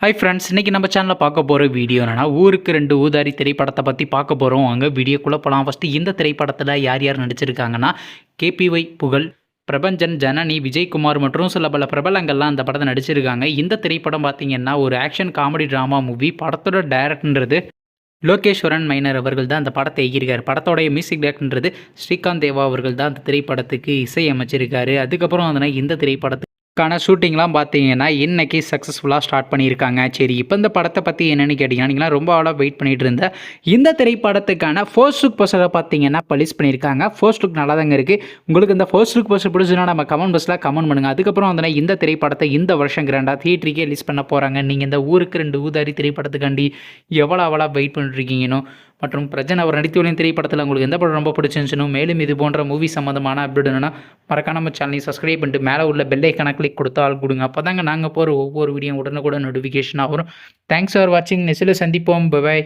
Hi friends, இன்றைக்கி நம்ம சேனலில் பார்க்க போகிற வீடியோ என்னென்னா ஊருக்கு 2 ஊதாரி திரைப்படத்தை பற்றி பார்க்க போகிறோம். அங்கே வீடியோக்குள்ளே போகலாம். ஃபஸ்ட்டு இந்த திரைப்படத்தில் யார் யார் நடிச்சிருக்காங்கன்னா கேபிஒய் புகழ், பிரபஞ்சன், ஜனனி, விஜயகுமார் மற்றும் சில பல பிரபலங்கள்லாம் அந்த படத்தை நடிச்சிருக்காங்க. இந்த திரைப்படம் பார்த்திங்கன்னா ஒரு ஆக்ஷன் காமெடி ட்ராமா மூவி. படத்தோட டைரக்டர்ன்றது லோகேஸ்வரன் மைனர் அவர்கள் தான் அந்த படத்தை இயக்கியிருக்காரு. படத்தோடைய மியூசிக் டைரக்டர்ன்றது ஸ்ரீகாந்த் தேவா அவர்கள் தான் அந்த திரைப்படத்துக்கு இசை அமைச்சிருக்காரு. அதுக்கப்புறம் வந்து இந்த திரைப்படத்துக்கான ஷூட்டிங்லாம் பார்த்தீங்கன்னா இன்றைக்கி சக்ஸஸ்ஃபுல்லாக ஸ்டார்ட் பண்ணியிருக்காங்க. சரி, இப்போ இந்த படத்தை பற்றி என்னென்னு கேட்டிங்கன்னா, நீங்களாம் ரொம்ப ஆளாக வெயிட் பண்ணிகிட்டு இருந்த இந்த திரைப்படத்துக்கான ஃபர்ஸ்ட் லுக் போஸ்டரை பார்த்தீங்கன்னா பலிஸ் பண்ணியிருக்காங்க. ஃபர்ஸ்ட் லுக் நல்லா தாங்க இருக்குது. உங்களுக்கு இந்த ஃபர்ஸ்ட் லுக் போஸ்டர் பிடிச்சுன்னா நம்ம கமெண்ட் பாக்ஸில் கமெண்ட் பண்ணுங்கள். அதுக்கப்புறம் வந்து இந்த திரைப்படத்தை இந்த வருஷம் கிராண்டாக தியேட்டருக்கே ரிலீஸ் பண்ண போகிறாங்க. நீங்கள் இந்த ஊருக்கு 2 ஊதாரி திரைப்படத்துக்காண்டி எவ்வளோ வெயிட் பண்ணிட்டுருக்கீங்கன்னு மற்றும் பிரஜன் அவர் நடித்துள்ள திரைப்படத்தில் உங்களுக்கு எந்த படம் ரொம்ப பிடிச்சிருந்துச்சுன்னு, மேலும் இது போன்ற மூவி சம்மந்தமான அப்டேட் என்னன்னா மறக்காம நம்ம சேனலை சப்ஸ்கிரைப் பண்ணிட்டு மேலே உள்ள பெல் ஐக்கான கிளிக் கொடுத்து ஆள் கொடுங்க. அப்போ தாங்க நாங்கள் போகிற ஒவ்வொரு வீடியோ உடனுக்குடன் நோட்டிஃபிகேஷன் ஆகும். தேங்க்ஸ் ஃபார் வாட்சிங். நெக்ஸ்ட்டில் சந்திப்போம். பை.